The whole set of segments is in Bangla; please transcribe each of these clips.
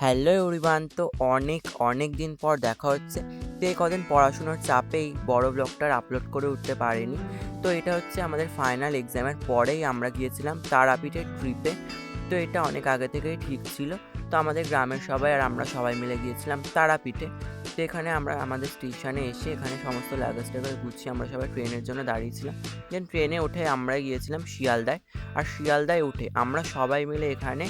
হ্যালো এভরিওয়ান, তো অনেক দিন পর দেখা হচ্ছে। তো এই কদিন পড়াশুনোর চাপে এই বড় ব্লগটার আপলোড করে উঠতে পারিনি। তো এটা হচ্ছে আমাদের ফাইনাল এক্সামের পরেই আমরা গিয়েছিলাম তারাপীঠের ট্রিপে। তো এটা অনেক আগে থেকেই ঠিক ছিল। তো আমাদের গ্রামের সবাই আর আমরা সবাই মিলে গিয়েছিলাম তারাপীঠে। তো এখানে আমরা আমাদের স্টেশনে এসে এখানে সমস্ত লাগেজ টাগেজ গুছিয়ে আমরা সবাই ট্রেনের জন্য দাঁড়িয়েছিলাম। দেন ট্রেনে উঠে আমরা গিয়েছিলাম শিয়ালদায়। আর শিয়ালদায় উঠে আমরা সবাই মিলে এখানে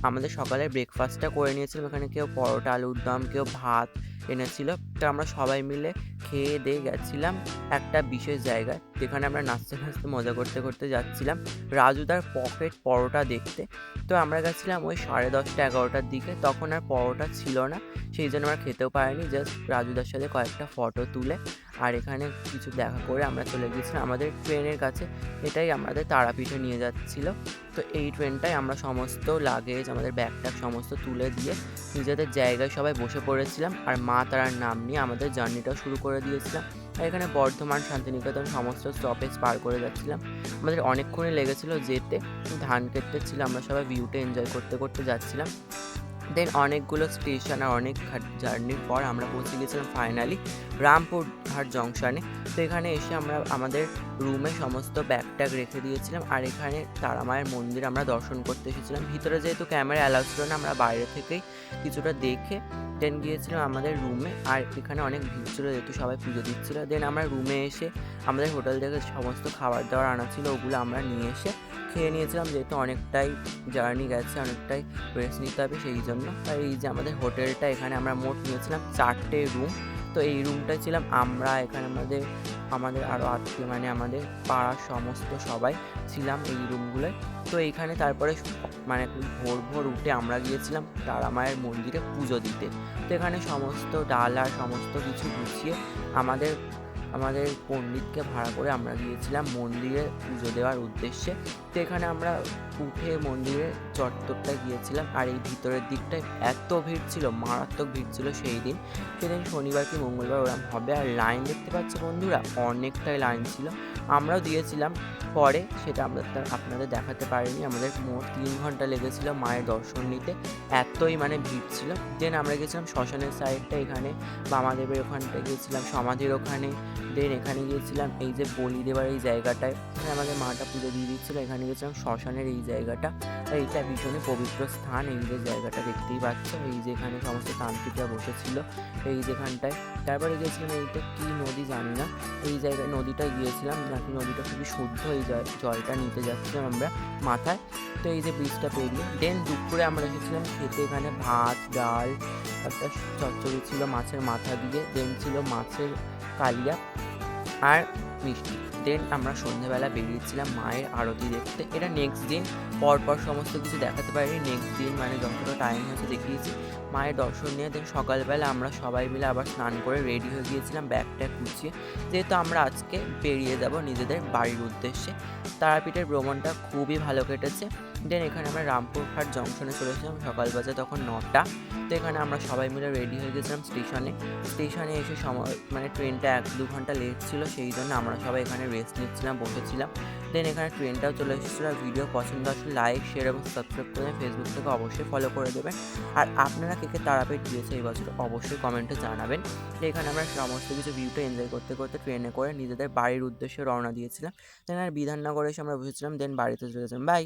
আমাদের সকালের ব্রেকফাস্টটা করে নিয়েছিলাম। এখানে কেউ পরোটা, আলুর দম, কেউ ভাত এনেছিল। তো আমরা সবাই মিলে খেয়ে দিয়ে গেছিলাম একটা বিশেষ জায়গায়, যেখানে আমরা নাচতে নাচতে মজা করতে করতে যাচ্ছিলাম রাজুদার পকেট পরোটা দেখতে। তো আমরা গেছিলাম ওই 10:30-11টার দিকে, তখন আর পরোটা ছিল না, সেই জন্য আমরা খেতেও পারিনি। জাস্ট রাজুদার সাথে কয়েকটা ফটো তুলে আর এখানে কিছু দেখা করে আমরা চলে গিয়েছিলাম আমাদের ট্রেনের কাছে। এটাই আমাদের তারাপীঠে নিয়ে যাচ্ছিল। তো এই ট্রেনটায় আমরা সমস্ত লাগেজ, আমাদের ব্যাগ ট্যাগ সমস্ত তুলে দিয়ে নিজেদের জায়গায় সবাই বসে পড়েছিলাম আর মা তারার নাম নিয়ে আমাদের জার্নিটাও শুরু করে দিয়েছিলাম। আর এখানে বর্ধমান, শান্তিনিকেতন সমস্ত স্টপেজ পার করে যাচ্ছিলাম। আমাদের অনেকক্ষণই লেগেছিলো যেতে, ধান কেটে ছিল, আমরা সবাই ভিউটা এনজয় করতে করতে যাচ্ছিলাম। দেন অনেকগুলো স্টেশন আর অনেক জার্নির পর আমরা পৌঁছে গেছিলাম ফাইনালি রামপুরহাট জংশনে। তো এখানে এসে আমরা আমাদের রুমে সমস্ত ব্যাগ ট্যাগ রেখে দিয়েছিলাম। আর এখানে তারামায়ের মন্দির আমরা দর্শন করতে এসেছিলাম। ভিতরে যেহেতু ক্যামেরা অ্যালাউ ছিল না, আমরা বাইরে থেকেই কিছুটা দেখে দেন গিয়েছিলাম আমাদের রুমে। আর এখানে অনেক ভিড় ছিল যেহেতু সবাই পুজো দিচ্ছিলো। দেন আমরা রুমে এসে আমাদের হোটেল থেকে সমস্ত খাবার দাবার আনা ছিল, ওগুলো আমরা নিয়ে এসে খেয়ে নিয়েছিলাম, যেহেতু অনেকটাই জার্নি গেছে, অনেকটাই রেস্ট নিতে হবে সেই জন্য। আর এই যে আমাদের হোটেলটা, এখানে আমরা মোট নিয়েছিলাম 4টে রুম। তো এই রুমটায় ছিলাম আমরা, এখানে আমাদের আমাদের আরও আত্মীয় মানে আমাদের পাড়ার সমস্ত সবাই ছিলাম এই রুমগুলোয়। তো এইখানে তারপরে মানে ভোর ভোর উঠে আমরা গিয়েছিলাম তারা মায়ের মন্দিরে পুজো দিতে। তো এখানে সমস্ত ডালা সমস্ত কিছু গুছিয়ে আমাদের আমাদের পণ্ডিতকে ভাড়া করে আমরা গিয়েছিলাম মন্দিরে পুজো দেওয়ার উদ্দেশ্যে। তো এখানে আমরা উঠে মন্দিরের চত্বরটায় গিয়েছিলাম। আর এই ভিতরের দিকটায় এত ভিড় ছিল, মারাত্মক ভিড় ছিল সেই দিন। সেদিন শনিবার কি মঙ্গলবার ওরম হবে। আর লাইন দেখতে পাচ্ছি বন্ধুরা, অনেকটাই লাইন ছিল। আমরাও দিয়েছিলাম পরে, সেটা আমরা আপনাদের দেখাতে পারিনি। আমাদের মোট 3 ঘন্টা লেগেছিলো মায়ের দর্শন নিতে, এতই মানে ভিড় ছিল। দেন আমরা গেছিলাম শ্মশানের সাইডটা, এখানে বামাদেবের ওখানটায় গিয়েছিলাম, সমাধির ওখানে। দেন এখানে গিয়েছিলাম এই যে বলি দেবার এই জায়গাটায়, এখানে আমাদের মাটা পুজো দিয়ে দিচ্ছিলো। এখানে গেছিলাম শ্মশানের এই জায়গাটা, আর এইটা ভীষণই পবিত্র স্থান। এই যে জায়গাটা দেখতেই পাচ্ছ, এই যে এখানে সমস্ত তান্ত্রিকরা বসেছিল এই যেখানটায়। তারপরে গিয়েছিলাম এইটা কি নদী জানি না, এই জায়গায় নদীটায় গিয়েছিলাম, নাকি নদীটা খুবই শুদ্ধ, এই জলটা নিতে যাচ্ছিলাম আমরা মাথায়। তো এই যে ব্রিজটা পেরিয়ে দেন দুপুরে আমরা এসেছিলাম খেতে। এখানে ভাত, ডাল, একটা চচ্চড়ি ছিল মাছের মাথা দিয়ে, দেন ছিল মাছের কালিয়া আর মিষ্টি। দেন আমরা সন্ধ্যেবেলা বেরিয়েছিলাম মায়ের আরতি দেখতে। এটা নেক্সট দিন, পরপর সমস্ত কিছু দেখাতে পারিনি। নেক্সট দিন মানে যতটা টাইম হয়েছে দেখিয়েছি মায়ের দর্শন নিয়ে। দেন সকালবেলা আমরা সবাই মিলে আবার স্নান করে রেডি হয়ে গিয়েছিলাম ব্যাগ ট্যাগ গুছিয়ে, যেহেতু আমরা আজকে বেরিয়ে যাব নিজেদের বাড়ির উদ্দেশ্যে। তারাপীঠের ভ্রমণটা খুবই ভালো কেটেছে। দেন এখানে আমরা রামপুরহাট জংশনে চলেছিলাম, সকাল বাজে তখন 9টা। তো এখানে আমরা সবাই মিলে রেডি হয়ে গেছিলাম স্টেশনে এসে সময় মানে ট্রেনটা 1-2 ঘন্টা লেট ছিল, সেই জন্য আমরা সবাই এখানে রেস্ট নিচ্ছিলাম, বসেছিলাম। দেন এখানে ট্রেনটাও চলে এসেছিলো। আর ভিডিও পছন্দ আসলে লাইক, শেয়ার এবং সাবস্ক্রাইব করে ফেসবুক থেকে অবশ্যই ফলো করে দেবেন। আর আপনারা কে কে তারাপীঠ গিয়েছে এই বছর অবশ্যই কমেন্টে জানাবেন। তো এখানে আমরা সমস্ত কিছু ভিউটা এনজয় করতে করতে ট্রেনে করে নিজেদের বাড়ির উদ্দেশ্যে রওনা দিয়েছিলাম। দেন আর বিধাননগরে এসে আমরা বসেছিলাম, দেন বাড়িতে চলে গেছিলাম। বাই।